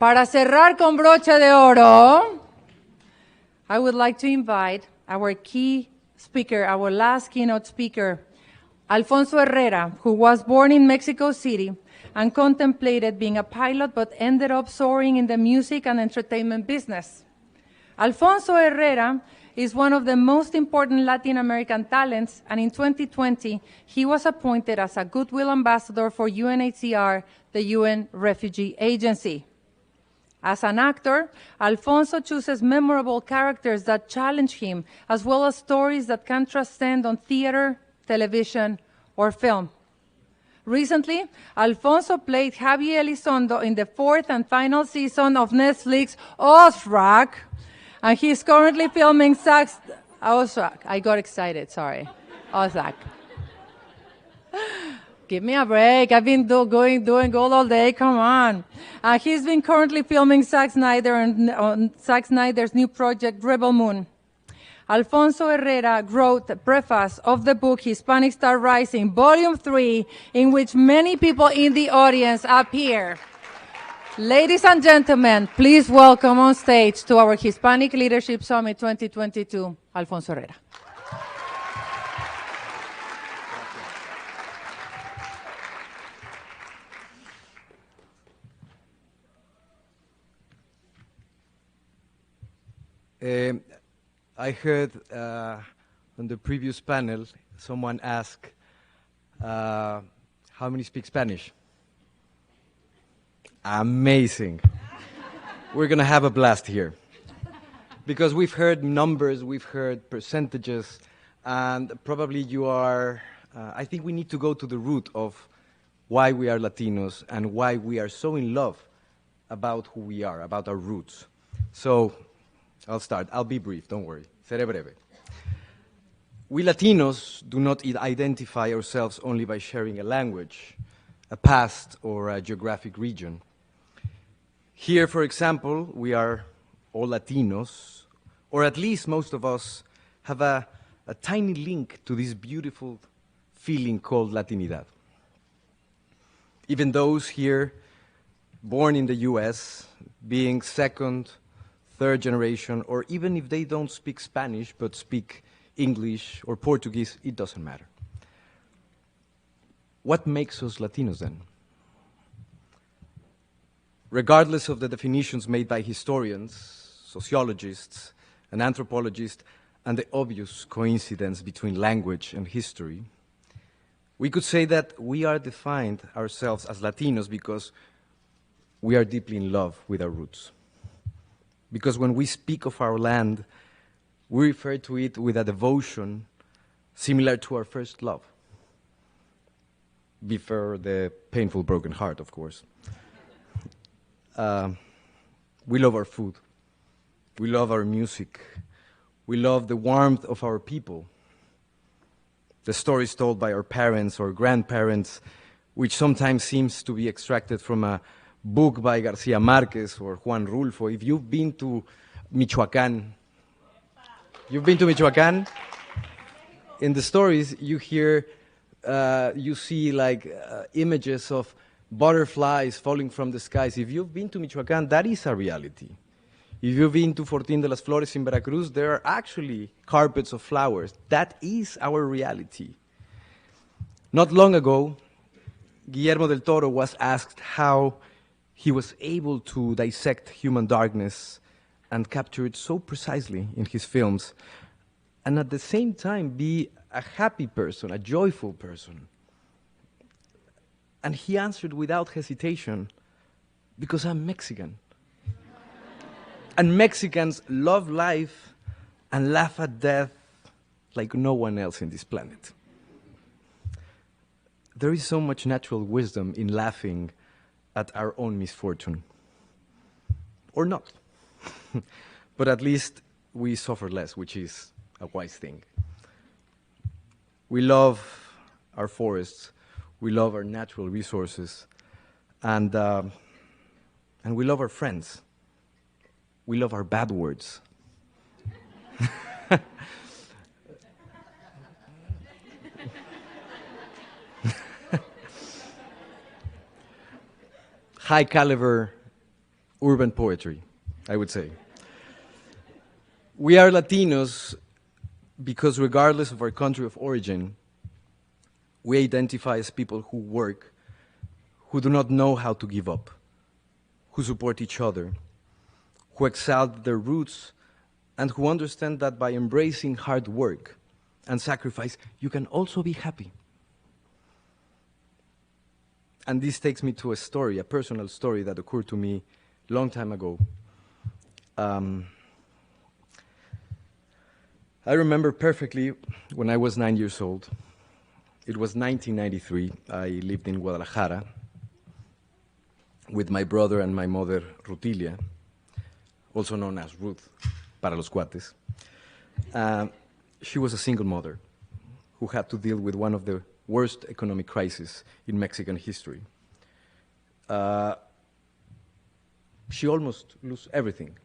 Para cerrar con broche de oro, I would like to invite our key speaker, our last keynote speaker, Alfonso Herrera, who was born in Mexico City and contemplated being a pilot but ended up soaring in the music and entertainment business. Alfonso Herrera is one of the most important Latin American talents, and in 2020, he was appointed as a Goodwill Ambassador for UNHCR, the UN Refugee Agency. As an actor, Alfonso chooses memorable characters that challenge him, as well as stories that can transcend on theater, television, or film. Recently, Alfonso played Javier Elizondo in the 4th and final season of Netflix Ozark, and he's currently filming Ozark. I got excited, sorry. Ozark. Give me a break. I've been doing gold all day. Come on. He's been currently filming Zack Snyder on Zack Snyder's new project, Rebel Moon. Alfonso Herrera wrote the preface of the book Hispanic Star Rising, Volume 3, in which many people in the audience appear. Ladies and gentlemen, please welcome on stage to our Hispanic Leadership Summit 2022, Alfonso Herrera. I heard on the previous panel, someone ask, how many speak Spanish? Amazing. We're going to have a blast here. Because we've heard numbers, we've heard percentages, and probably you are, I think we need to go to the root of why we are Latinos and why we are so in love about who we are, about our roots. So, I'll start. I'll be brief, don't worry. Seré breve. We Latinos do not identify ourselves only by sharing a language, a past, or a geographic region. Here, for example, we are all Latinos, or at least most of us have a tiny link to this beautiful feeling called Latinidad. Even those here born in the US, being second, third generation, or even if they don't speak Spanish but speak English or Portuguese, it doesn't matter. What makes us Latinos then? Regardless of the definitions made by historians, sociologists, and anthropologists, and the obvious coincidence between language and history, we could say that we are defined ourselves as Latinos because we are deeply in love with our roots. Because when we speak of our land, we refer to it with a devotion similar to our first love. Before the painful broken heart, of course. We love our food. We love our music. We love the warmth of our people. The stories told by our parents or grandparents, which sometimes seems to be extracted from a book by Garcia Marquez or Juan Rulfo. If you've been to Michoacán, in the stories you hear, you see like images of butterflies falling from the skies. If you've been to Michoacán, that is a reality. If you've been to Fortín de las Flores in Veracruz, there are actually carpets of flowers. That is our reality. Not long ago, Guillermo del Toro was asked how he was able to dissect human darkness and capture it so precisely in his films, and at the same time be a happy person, a joyful person. And he answered without hesitation, because I'm Mexican. And Mexicans love life and laugh at death like no one else in this planet. There is so much natural wisdom in laughing at our own misfortune. Or not. But at least we suffer less, which is a wise thing. We love our forests, we love our natural resources, and we love our friends. We love our bad words. High caliber urban poetry, I would say. We are Latinos because regardless of our country of origin, we identify as people who work, who do not know how to give up, who support each other, who exalt their roots, and who understand that by embracing hard work and sacrifice, you can also be happy. And this takes me to a story, a personal story that occurred to me a long time ago. I remember perfectly when I was 9 years old. It was 1993. I lived in Guadalajara with my brother and my mother, Rutilia, also known as Ruth, para los cuates. She was a single mother who had to deal with one of the worst economic crises in Mexican history. She almost lost everything.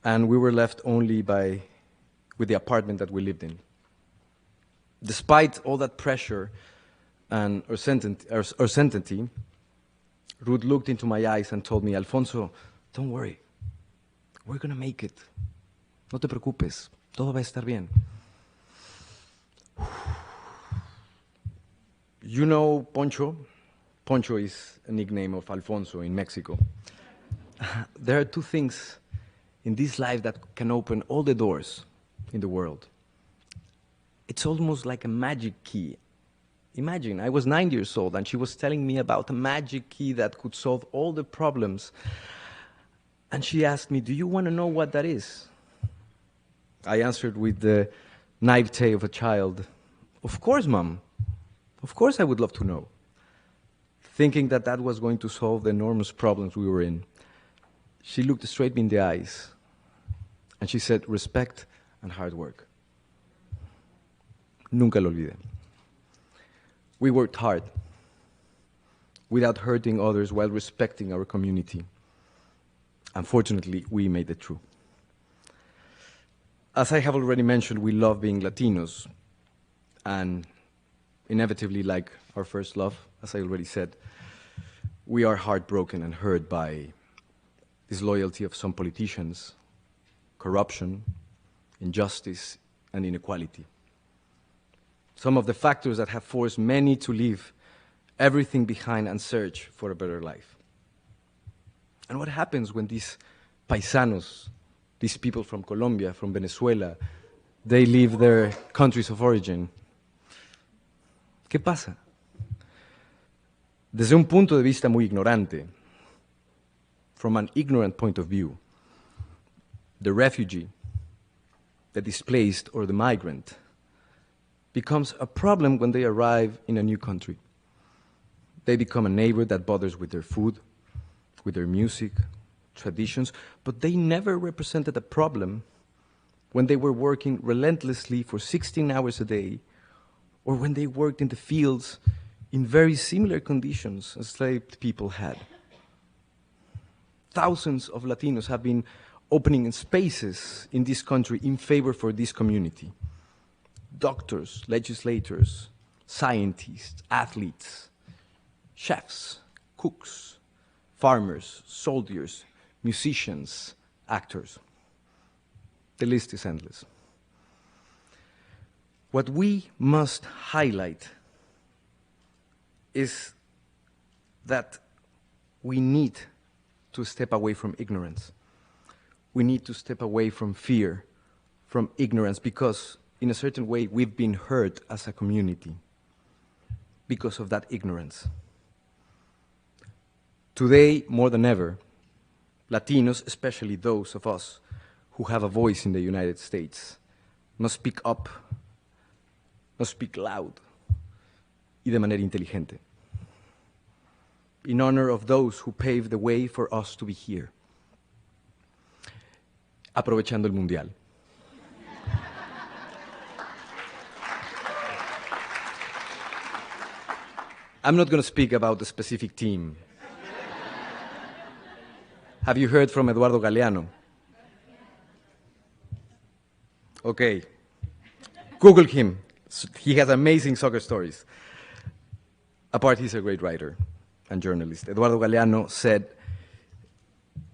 And we were left only with the apartment that we lived in. Despite all that pressure and uncertainty, Ruth looked into my eyes and told me, Alfonso, don't worry, we're going to make it. No te preocupes, todo va a estar bien. You know Poncho? Poncho is a nickname of Alfonso in Mexico. There are two things in this life that can open all the doors in the world. It's almost like a magic key. Imagine, I was 9 years old and she was telling me about a magic key that could solve all the problems. And she asked me, do you want to know what that is? I answered with the naivete of a child, of course, Mom. Of course I would love to know. Thinking that that was going to solve the enormous problems we were in. She looked straight me in the eyes and she said, respect and hard work. Nunca lo olvidé. We worked hard without hurting others while respecting our community. Unfortunately, we made it through. As I have already mentioned, we love being Latinos, and inevitably, like our first love, as I already said, we are heartbroken and hurt by disloyalty of some politicians, corruption, injustice, and inequality. Some of the factors that have forced many to leave everything behind and search for a better life. And what happens when these paisanos, these people from Colombia, from Venezuela, they leave their countries of origin? ¿Qué pasa? Desde un punto de vista muy ignorante, from an ignorant point of view, the refugee, the displaced, or the migrant becomes a problem when they arrive in a new country. They become a neighbor that bothers with their food, with their music, traditions, but they never represented a problem when they were working relentlessly for 16 hours a day, or when they worked in the fields in very similar conditions enslaved people had. Thousands of Latinos have been opening spaces in this country in favor for this community. Doctors, legislators, scientists, athletes, chefs, cooks, farmers, soldiers, musicians, actors. The list is endless. What we must highlight is that we need to step away from ignorance. We need to step away from fear, from ignorance, because in a certain way we've been hurt as a community because of that ignorance. Today, more than ever, Latinos, especially those of us who have a voice in the United States, must speak up, must speak loud, y de manera inteligente, in honor of those who paved the way for us to be here. Aprovechando el Mundial. I'm not going to speak about the specific team. Have you heard from Eduardo Galeano? Okay. Google him. He has amazing soccer stories. Apart, he's a great writer and journalist. Eduardo Galeano said,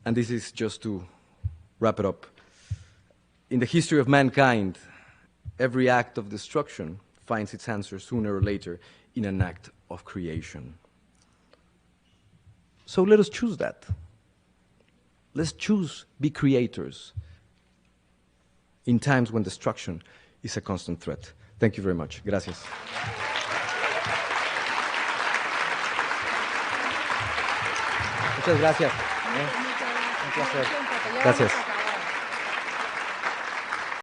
And this is just to wrap it up. In the history of mankind, every act of destruction finds its answer sooner or later in an act of creation. So let us choose that. Let's choose be creators in times when destruction is a constant threat. Thank you very much. Gracias. Muchas gracias. Un placer. Gracias.